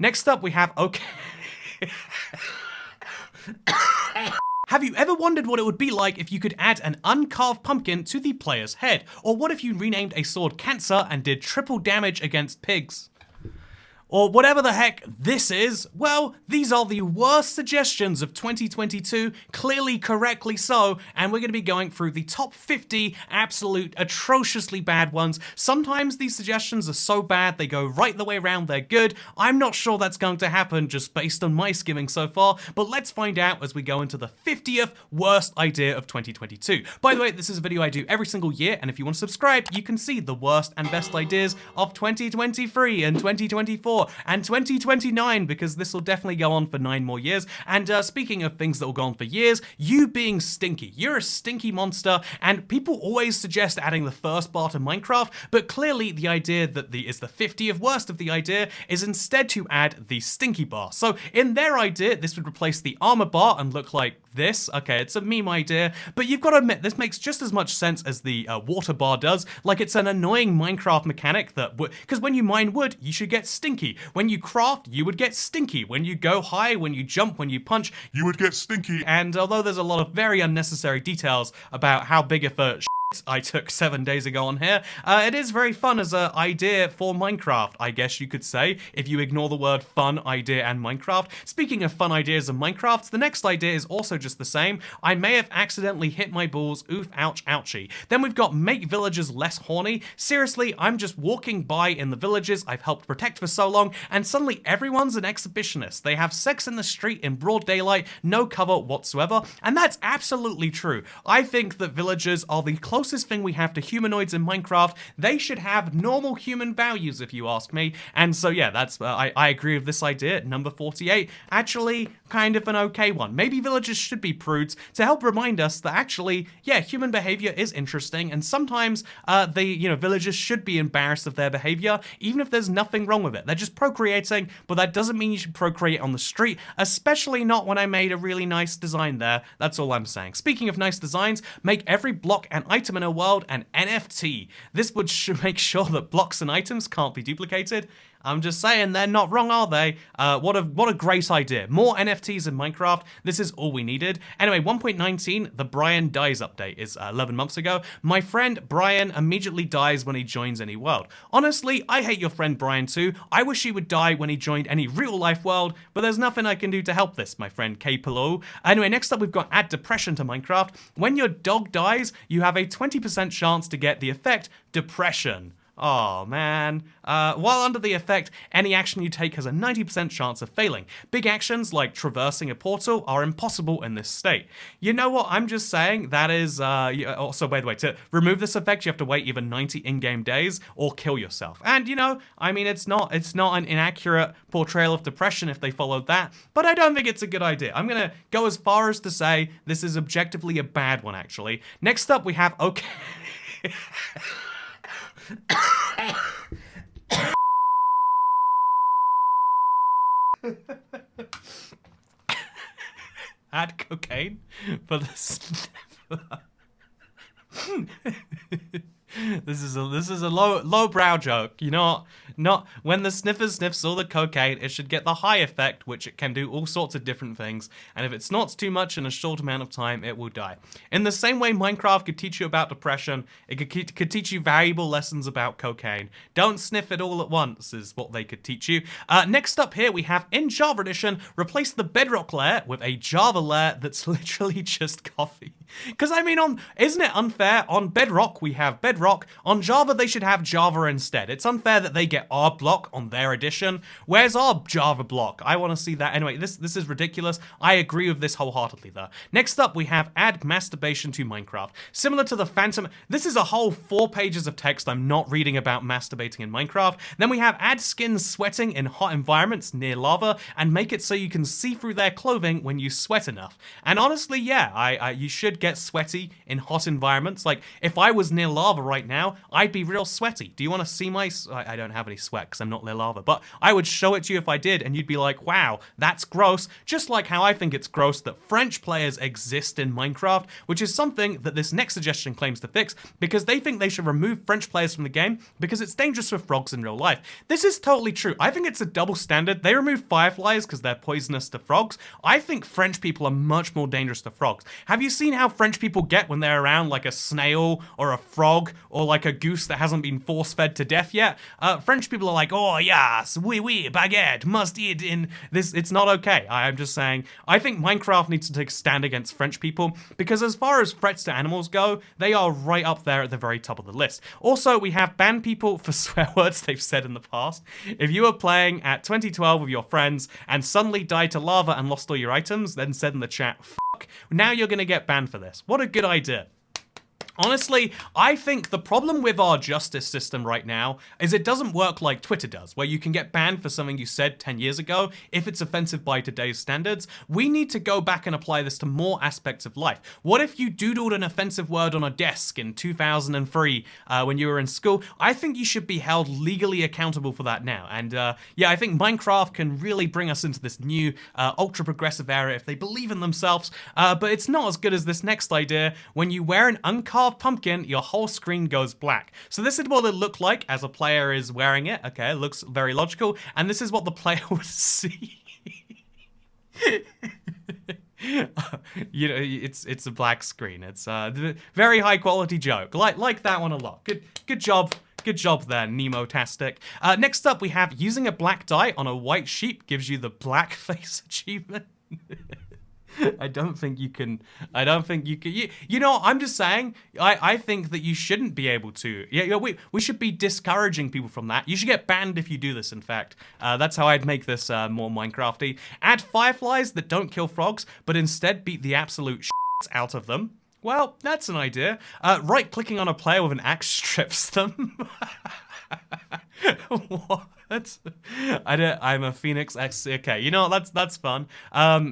Next up, we have okay. Have you ever wondered what it would be like if you could add an uncarved pumpkin to the player's head? Or what if you renamed a sword Cancer and did triple damage against pigs? Or whatever the heck this is, well, these are the worst suggestions of 2022, clearly correctly so, and we're going to be going through the top 50 absolute atrociously bad ones. Sometimes these suggestions are so bad they go right the way around, they're good. I'm not sure that's going to happen just based on my skimming so far, but let's find out as we go into the 50th worst idea of 2022. By the way, this is a video I do every single year, and if you want to subscribe, you can see the worst and best ideas of 2023 and 2024. And 2029, because this will definitely go on for 9 more years. And speaking of things that will go on for years, you being stinky. You're a stinky monster, and people always suggest adding the first bar to Minecraft, but clearly the idea that is the 50th worst of the idea is instead to add the stinky bar. So in their idea, this would replace the armor bar and look like this. Okay, it's a meme idea, but you've got to admit, this makes just as much sense as the water bar does. Like, it's an annoying Minecraft mechanic that because when you mine wood, you should get stinky. When you craft, you would get stinky. When you go high, when you jump, when you punch, you would get stinky. And although there's a lot of very unnecessary details about how big of a I took 7 days ago on here, it is very fun as an idea for Minecraft, I guess you could say, if you ignore the word fun, idea, and Minecraft. Speaking of fun ideas and Minecraft, the next idea is also just the same. I may have accidentally hit my balls, oof, ouch, ouchie. Then we've got make villagers less horny. Seriously, I'm just walking by in the villages I've helped protect for so long, and suddenly everyone's an exhibitionist. They have sex in the street in broad daylight, no cover whatsoever, and that's absolutely true. I think that villagers are the closest thing we have to humanoids in Minecraft. They should have normal human values, if you ask me. And so yeah, that's I agree with this idea. Number 48, actually kind of an okay one. Maybe villagers should be prudes to help remind us that actually, yeah, human behavior is interesting, and sometimes villagers should be embarrassed of their behavior, even if there's nothing wrong with it. They're just procreating, but that doesn't mean you should procreate on the street, especially not when I made a really nice design there. That's all I'm saying. Speaking of nice designs, make every block and item in a world an NFT. This would make sure that blocks and items can't be duplicated. I'm just saying, they're not wrong, are they? What a great idea. More NFTs in Minecraft. This is all we needed. Anyway, 1.19, the Brian Dies update is 11 months ago. My friend Brian immediately dies when he joins any world. Honestly, I hate your friend Brian too. I wish he would die when he joined any real-life world, but there's nothing I can do to help this, my friend K. Pillow. Anyway, next up we've got add depression to Minecraft. When your dog dies, you have a 20% chance to get the effect depression. Oh man. While under the effect, any action you take has a 90% chance of failing. Big actions like traversing a portal are impossible in this state. You know what? I'm just saying that is, also, by the way, to remove this effect, you have to wait either 90 in-game days or kill yourself. And, you know, I mean, it's not an inaccurate portrayal of depression if they followed that, but I don't think it's a good idea. I'm gonna go as far as to say this is objectively a bad one, actually. Next up, we have, okay. Add cocaine for the sniffer. This is a low-brow joke. You know, not when the sniffer sniffs all the cocaine, it should get the high effect, which it can do all sorts of different things. And if it snorts too much in a short amount of time, it will die. In the same way Minecraft could teach you about depression, it could teach you valuable lessons about cocaine. Don't sniff it all at once is what they could teach you. Next up here we have, in Java Edition, replace the Bedrock layer with a Java layer that's literally just coffee. Because I mean, isn't it unfair? On Bedrock we have Bedrock. On Java they should have Java instead. It's unfair that they get our block on their edition. Where's our Java block? I want to see that. Anyway, this is ridiculous. I agree with this wholeheartedly though. Next up we have add masturbation to Minecraft. Similar to the Phantom, this is a whole 4 pages of text I'm not reading about masturbating in Minecraft. Then we have add skins sweating in hot environments near lava and make it so you can see through their clothing when you sweat enough. And honestly, yeah, you should get sweaty in hot environments. Like, if I was near lava right now, I'd be real sweaty. Do you want to see my... I don't have any sweat because I'm not Lil Lava, but I would show it to you if I did, and you'd be like, wow, that's gross. Just like how I think it's gross that French players exist in Minecraft, which is something that this next suggestion claims to fix, because they think they should remove French players from the game because it's dangerous for frogs in real life. This is totally true. I think it's a double standard. They remove fireflies because they're poisonous to frogs. I think French people are much more dangerous to frogs. Have you seen how French people get when they're around like a snail or a frog or like a goose that hasn't been force-fed to death yet? French people are like, oh yes, oui, baguette, must eat in this. It's not okay. I'm just saying, I think Minecraft needs to take a stand against French people because as far as threats to animals go, they are right up there at the very top of the list. Also, we have banned people for swear words they've said in the past. If you were playing at 2012 with your friends and suddenly died to lava and lost all your items, then said in the chat, fuck, now you're gonna get banned for this. What a good idea. Honestly, I think the problem with our justice system right now is it doesn't work like Twitter does, where you can get banned for something you said 10 years ago if it's offensive by today's standards. We need to go back and apply this to more aspects of life. What if you doodled an offensive word on a desk in 2003 when you were in school? I think you should be held legally accountable for that now. And yeah, I think Minecraft can really bring us into this new ultra-progressive era if they believe in themselves, but it's not as good as this next idea. When you wear an uncarved pumpkin, your whole screen goes black. So this is what it looked like as a player is wearing it. Okay, it looks very logical. And this is what the player would see. You know, it's a black screen. It's a very high quality joke. Like that one a lot. Good job. Good job there, Nemo-tastic. Next up, we have using a black dye on a white sheep gives you the blackface achievement. I don't think you can, you know, I'm just saying, I think that you shouldn't be able to. Yeah, we should be discouraging people from that. You should get banned if you do this, in fact. That's how I'd make this more Minecrafty. Add fireflies that don't kill frogs, but instead beat the absolute shit out of them. Well, that's an idea. Right-clicking on a player with an axe strips them. What? I'm a Phoenix X. Okay, you know, that's fun.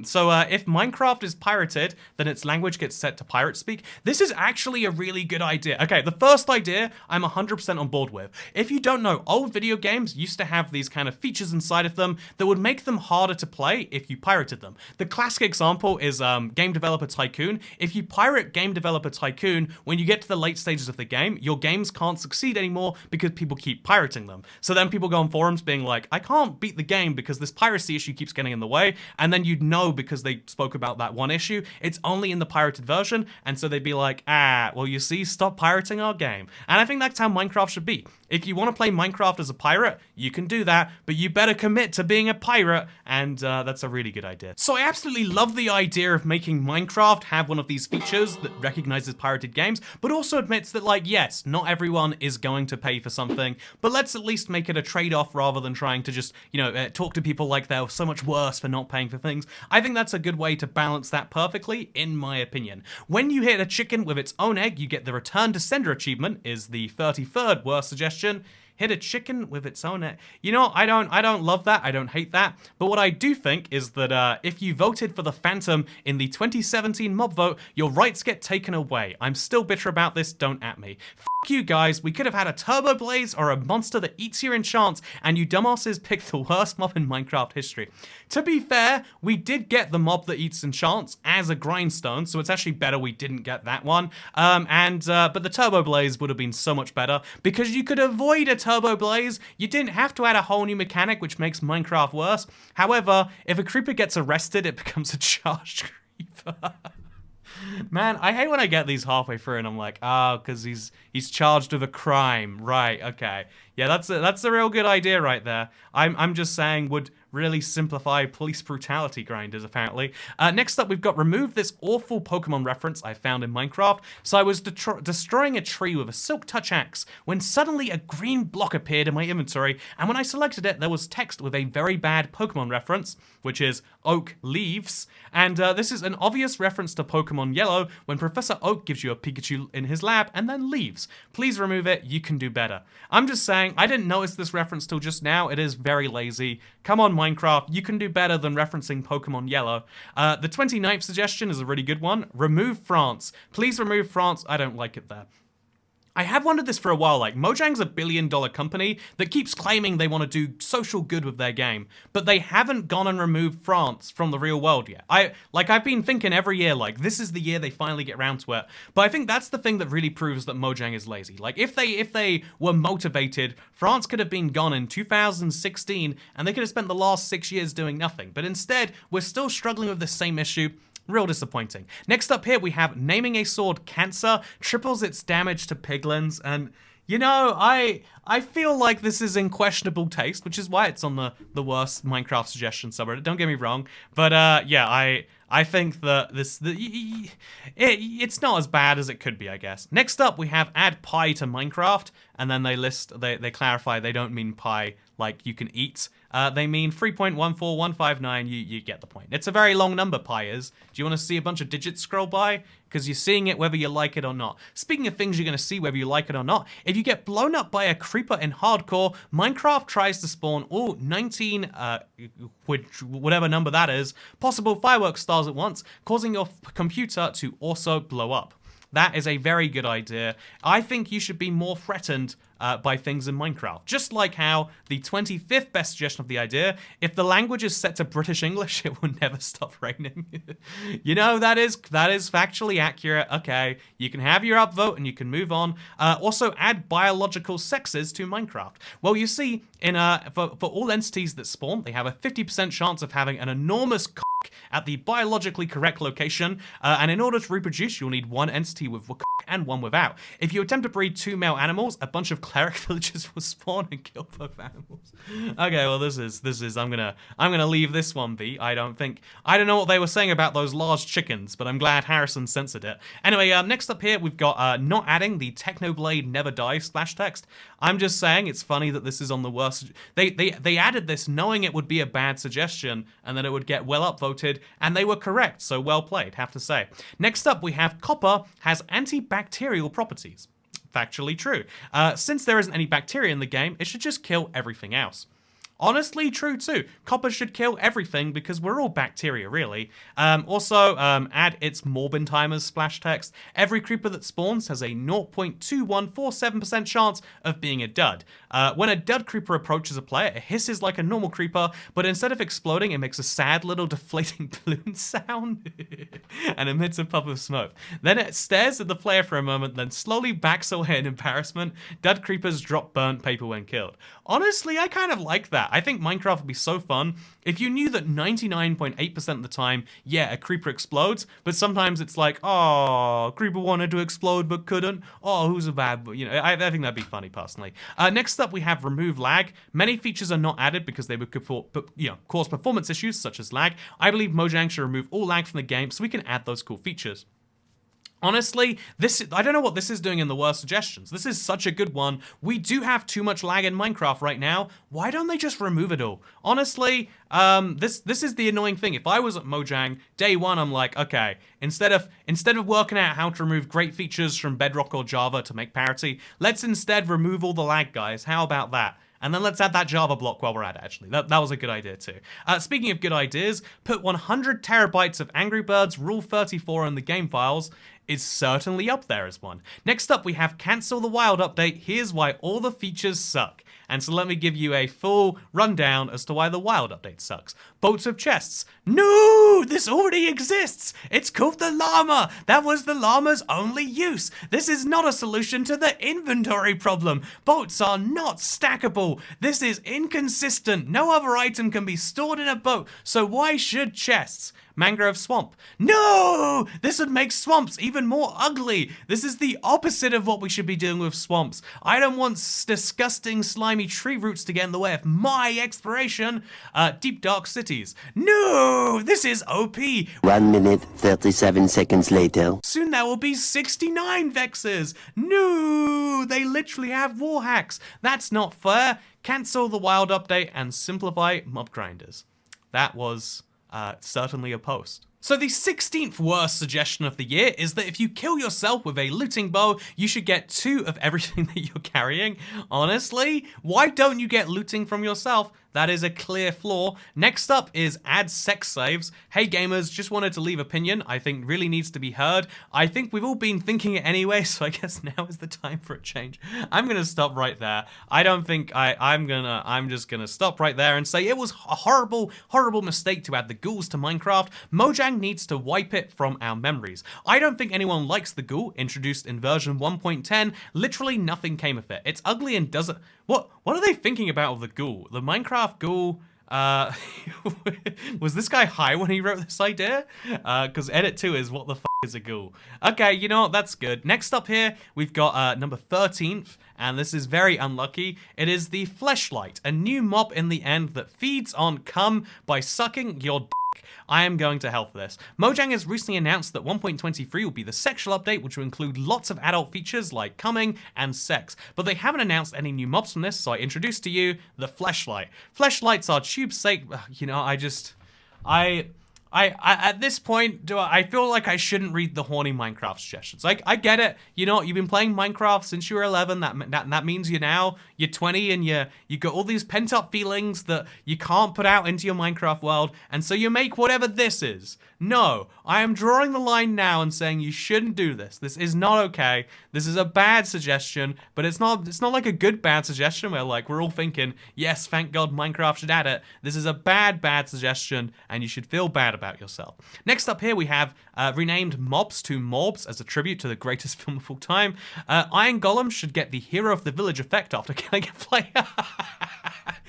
So if Minecraft is pirated, then its language gets set to pirate speak. This is actually a really good idea. Okay, the first idea I'm 100% on board with. If you don't know, old video games used to have these kind of features inside of them that would make them harder to play if you pirated them. The classic example is Game Developer Tycoon. If you pirate Game Developer Tycoon, when you get to the late stages of the game, your games can't succeed anymore because people keep pirating them. So then people go on forums being like, I can't beat the game because this piracy issue keeps getting in the way, and then you'd know because they spoke about that one issue, it's only in the pirated version, and so they'd be like, well, you see, stop pirating our game. And I think that's how Minecraft should be. If you want to play Minecraft as a pirate, you can do that, but you better commit to being a pirate, and that's a really good idea. So I absolutely love the idea of making Minecraft have one of these features that recognizes pirated games, but also admits that, like, yes, not everyone is going to pay for something, but let's at least make it a trade-off rather than trying to just, you know, talk to people like they're so much worse for not paying for things. I think that's a good way to balance that perfectly, in my opinion. When you hit a chicken with its own egg, you get the Return to Sender achievement, is the 33rd worst suggestion. Hit a chicken with its own egg. You know, I don't love that. I don't hate that. But what I do think is that if you voted for the Phantom in the 2017 mob vote, your rights get taken away. I'm still bitter about this. Don't at me. F you guys. We could have had a Turbo Blaze or a monster that eats your enchants, and you dumbasses picked the worst mob in Minecraft history. To be fair, we did get the mob that eats enchants as a grindstone, so it's actually better we didn't get that one. But the Turbo Blaze would have been so much better because you could avoid a Turbo Blaze. You didn't have to add a whole new mechanic, which makes Minecraft worse. However, if a creeper gets arrested, it becomes a charged creeper. Man, I hate when I get these halfway through and I'm like, oh, because he's charged with a crime. Right, okay. Yeah, that's a real good idea right there. I'm just saying would really simplify police brutality grinders, apparently. Next up, we've got remove this awful Pokemon reference I found in Minecraft. So I was destroying a tree with a silk touch axe when suddenly a green block appeared in my inventory, and when I selected it, there was text with a very bad Pokemon reference, which is Oak Leaves, and this is an obvious reference to Pokemon Yellow when Professor Oak gives you a Pikachu in his lab and then leaves. Please remove it, you can do better. I'm just saying, I didn't notice this reference till just now. It is very lazy. Come on, Minecraft, you can do better than referencing Pokemon Yellow. The 29th suggestion is a really good one. Remove France. Please remove France. I don't like it there. I have wondered this for a while, like, Mojang's a billion-dollar company that keeps claiming they want to do social good with their game, but they haven't gone and removed France from the real world yet. I've been thinking every year, like, this is the year they finally get around to it, but I think that's the thing that really proves that Mojang is lazy. Like, if they were motivated, France could have been gone in 2016, and they could have spent the last 6 years doing nothing, but instead, we're still struggling with the same issue. Real disappointing. Next up here, we have naming a sword Cancer, triples its damage to piglins, and you know, I feel like this is in questionable taste, which is why it's on the worst Minecraft suggestion subreddit, don't get me wrong, but yeah, I think that it's not as bad as it could be, I guess. Next up, we have add pie to Minecraft, and then they clarify they don't mean pie like you can eat. They mean 3.14159, you get the point. It's a very long number, pi is. Do you want to see a bunch of digits scroll by? Because you're seeing it whether you like it or not. Speaking of things you're going to see whether you like it or not, if you get blown up by a creeper in hardcore, Minecraft tries to spawn all 19, whatever number that is, possible fireworks stars at once, causing your computer to also blow up. That is a very good idea. I think you should be more threatened by things in Minecraft. Just like how the 25th best suggestion of the idea, if the language is set to British English, it will never stop raining. You know, that is factually accurate. Okay, you can have your upvote and you can move on. Also, add biological sexes to Minecraft. Well, you see, for all entities that spawn, they have a 50% chance of having an enormous cock at the biologically correct location, and in order to reproduce, you'll need one entity with cock and one without. If you attempt to breed 2 male animals, a bunch of cleric villagers will spawn and kill both animals. Okay, well this is I'm gonna leave this one be. I don't know what they were saying about those large chickens, but I'm glad Harrison censored it. Anyway, next up here we've got not adding the Technoblade never dies splash text. I'm just saying it's funny that this is on the worst. They added this knowing it would be a bad suggestion and that it would get well upvoted, and they were correct, so well played, have to say. Next up we have copper has antibacterial properties. Factually true. Since there isn't any bacteria in the game, it should just kill everything else. Honestly, true too. Copper should kill everything because we're all bacteria, really. Also, add its Morbin timers splash text. Every creeper that spawns has a 0.2147% chance of being a dud. When a dud creeper approaches a player, it hisses like a normal creeper, but instead of exploding, it makes a sad little deflating balloon sound and emits a puff of smoke. Then it stares at the player for a moment, then slowly backs away in embarrassment. Dud creepers drop burnt paper when killed. Honestly, I kind of like that. I think Minecraft would be so fun if you knew that 99.8% of the time, yeah, a creeper explodes, but sometimes it's like, oh, creeper wanted to explode but couldn't. Oh, who's a bad boy? You know, I think that'd be funny personally. Next up, we have remove lag. Many features are not added because they would cause performance issues such as lag. I believe Mojang should remove all lag from the game so we can add those cool features. Honestly, I don't know what this is doing in the worst suggestions. This is such a good one. We do have too much lag in Minecraft right now. Why don't they just remove it all? Honestly, this is the annoying thing. If I was at Mojang, day one, I'm like, okay, instead of working out how to remove great features from Bedrock or Java to make parity, let's instead remove all the lag, guys. How about that? And then let's add that Java block while we're at it, actually. That was a good idea, too. Speaking of good ideas, put 100 terabytes of Angry Birds Rule 34 in the game files is certainly up there as one. Next up, we have Cancel the Wild update. Here's why all the features suck. And so let me give you a full rundown as to why the Wild update sucks. Boats of chests. No, this already exists. It's called the llama. That was the llama's only use. This is not a solution to the inventory problem. Boats are not stackable. This is inconsistent. No other item can be stored in a boat. So why should chests? Mangrove swamp. No! This would make swamps even more ugly. This is the opposite of what we should be doing with swamps. I don't want disgusting slimy tree roots to get in the way of my exploration. Deep dark cities. No! This is OP. 1 minute, 37 seconds later. Soon there will be 69 vexes. No! They literally have war hacks. That's not fair. Cancel the wild update and simplify mob grinders. That was certainly a post. So the 16th worst suggestion of the year is that if you kill yourself with a looting bow, you should get 2 of everything that you're carrying. Honestly, why don't you get looting from yourself? That is a clear flaw. Next up is add sex slaves. Hey gamers, just wanted to leave opinion. I think really needs to be heard. I think we've all been thinking it anyway, so I guess now is the time for a change. I'm gonna stop right there. I don't think I'm just gonna stop right there and say it was a horrible, horrible mistake to add the ghouls to Minecraft. Mojang needs to wipe it from our memories. I don't think anyone likes the ghoul introduced in version 1.10. Literally nothing came of it. It's ugly and doesn't. What are they thinking about of the ghoul? The Minecraft ghoul, was this guy high when he wrote this idea? Because edit 2 is what the f is a ghoul. Okay, you know what, that's good. Next up here, we've got number 13th, and this is very unlucky. It is the Fleshlight, a new mob in the end that feeds on cum by sucking your dick. I am going to hell for this. Mojang has recently announced that 1.23 will be the sexual update, which will include lots of adult features like coming and sex. But they haven't announced any new mobs from this, so I introduce to you the Fleshlight. Fleshlights are tube sake. You know, I at this point, I feel like I shouldn't read the horny Minecraft suggestions. Like, I get it. You know, you've been playing Minecraft since you were 11. That means you're 20 and you got all these pent up feelings that you can't put out into your Minecraft world. And so you make whatever this is. No, I am drawing the line now and saying you shouldn't do this. This is not okay. This is a bad suggestion, but it's not like a good bad suggestion where like we're all thinking, yes, thank God Minecraft should add it. This is a bad suggestion and you should feel bad about yourself. Next up here we have renamed mobs to mobs as a tribute to the greatest film of all time. Iron Golem should get the hero of the village effect after killing a player.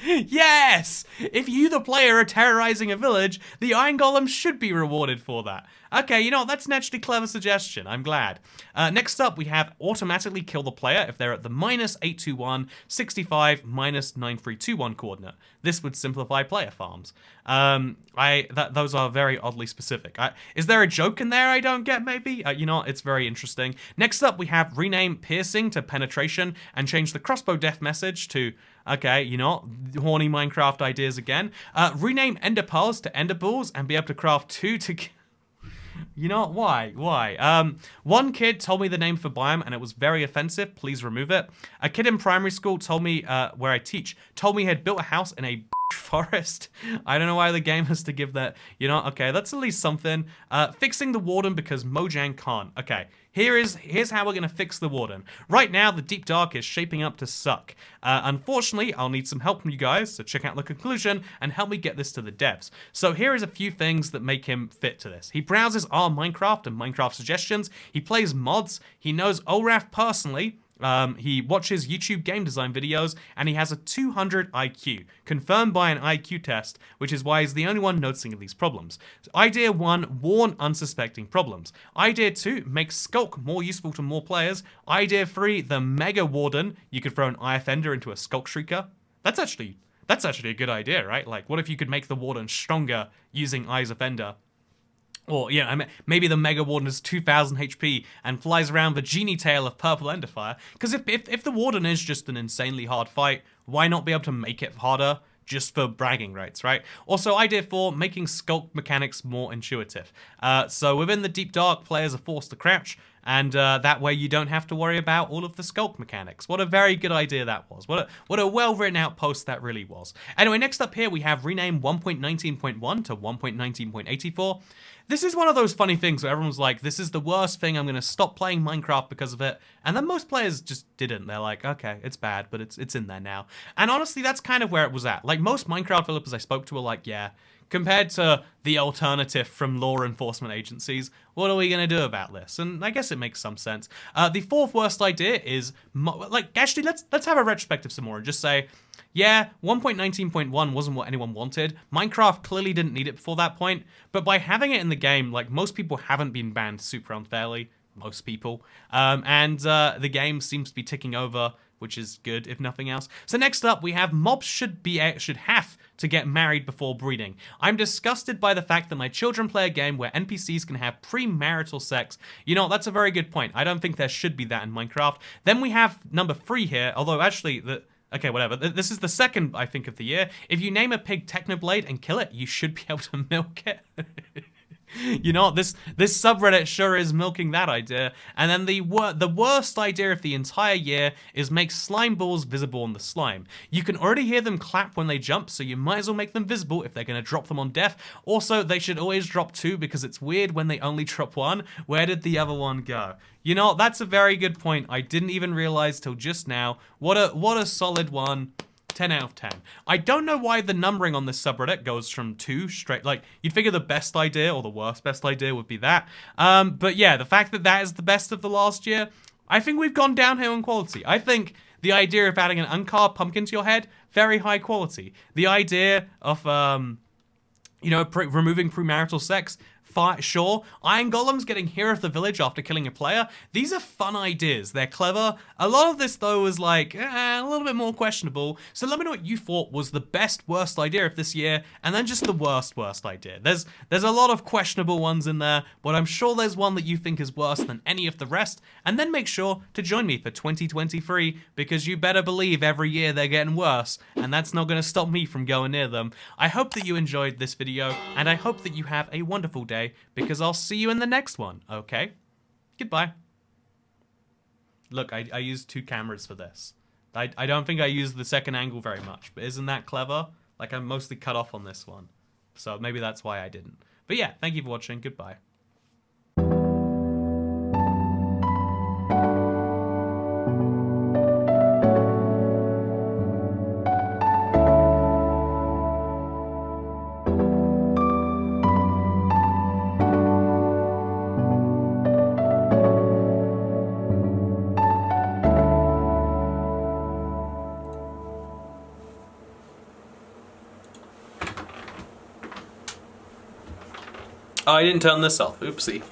Yes! If you, the player, are terrorizing a village, the Iron Golem should be rewarded for that. Okay, you know, that's an actually clever suggestion. I'm glad. Next up, we have automatically kill the player if they're at the -821, 65, -9321 coordinate. This would simplify player farms. Those are very oddly specific. Is there a joke in there I don't get, maybe? You know, it's very interesting. Next up, we have rename piercing to penetration and change the crossbow death message to, okay, you know, horny Minecraft ideas again. Rename ender pearls to ender balls and be able to craft 2 to... You know, why? One kid told me the name for biome and it was very offensive. Please remove it. A kid in primary school told me, where I teach, told me he had built a house in a forest. I don't know why the game has to give that. You know, okay, that's at least something. Fixing the Warden because Mojang can't. Okay, here's how we're gonna fix the Warden. Right now, the Deep Dark is shaping up to suck. Unfortunately, I'll need some help from you guys, so check out the conclusion and help me get this to the devs. So here is a few things that make him fit to this. He browses our Minecraft and Minecraft suggestions. He plays mods. He knows ORAF personally. He watches YouTube game design videos, and he has a 200 IQ, confirmed by an IQ test, which is why he's the only one noticing these problems. So idea 1, warn unsuspecting problems. Idea 2, make Skulk more useful to more players. Idea 3, the Mega Warden. You could throw an Eye Offender into a Skulk Shrieker. That's actually a good idea, right? Like, what if you could make the Warden stronger using Eye's Offender? Or, yeah, maybe the Mega Warden is 2000 HP and flies around the genie tail of Purple Enderfire. Because if the Warden is just an insanely hard fight, why not be able to make it harder just for bragging rights, right? Also, idea 4, making Skulk mechanics more intuitive. So within the Deep Dark, players are forced to crouch, and that way you don't have to worry about all of the Skulk mechanics. What a very good idea that was. What a well-written out post that really was. Anyway, next up here we have rename 1.19.1 to 1.19.84. This is one of those funny things where everyone's like, this is the worst thing, I'm going to stop playing Minecraft because of it. And then most players just didn't. They're like, okay, it's bad, but it's in there now. And honestly, that's kind of where it was at. Like, most Minecraft developers I spoke to were like, yeah, compared to the alternative from law enforcement agencies, what are we going to do about this? And I guess it makes some sense. The fourth worst idea is, actually, let's have a retrospective some more and just say, yeah, 1.19.1 wasn't what anyone wanted. Minecraft clearly didn't need it before that point, but by having it in the game, like, most people haven't been banned super unfairly. Most people. And the game seems to be ticking over, which is good, if nothing else. So next up, we have mobs should have to get married before breeding. I'm disgusted by the fact that my children play a game where NPCs can have premarital sex. You know, that's a very good point. I don't think there should be that in Minecraft. Then we have number 3 here, although actually, okay, whatever. This is the second, I think, of the year. If you name a pig Technoblade and kill it, you should be able to milk it. You know what? This subreddit sure is milking that idea. And then the worst idea of the entire year is make slime balls visible on the slime. You can already hear them clap when they jump, so you might as well make them visible if they're going to drop them on death. Also, they should always drop 2 because it's weird when they only drop 1. Where did the other one go? You know, that's a very good point. I didn't even realize till just now. What a solid one. 10 out of 10. I don't know why the numbering on this subreddit goes from 2 straight, like, you'd figure the best idea or the worst best idea would be that. But yeah, the fact that that is the best of the last year, I think we've gone downhill in quality. I think the idea of adding an uncarved pumpkin to your head, very high quality. The idea of, you know, removing premarital sex, sure. Iron Golems getting hero of the village after killing a player. These are fun ideas. They're clever. A lot of this, though, is like a little bit more questionable. So let me know what you thought was the best, worst idea of this year, and then just the worst idea. There's a lot of questionable ones in there, but I'm sure there's one that you think is worse than any of the rest. And then make sure to join me for 2023, because you better believe every year they're getting worse, and that's not going to stop me from going near them. I hope that you enjoyed this video, and I hope that you have a wonderful day, because I'll see you in the next one, okay? Goodbye. Look, I used 2 cameras for this. I don't think I used the second angle very much, but isn't that clever? Like, I'm mostly cut off on this one. So maybe that's why I didn't. But yeah, thank you for watching. Goodbye. Oh, I didn't turn this off. Oopsie.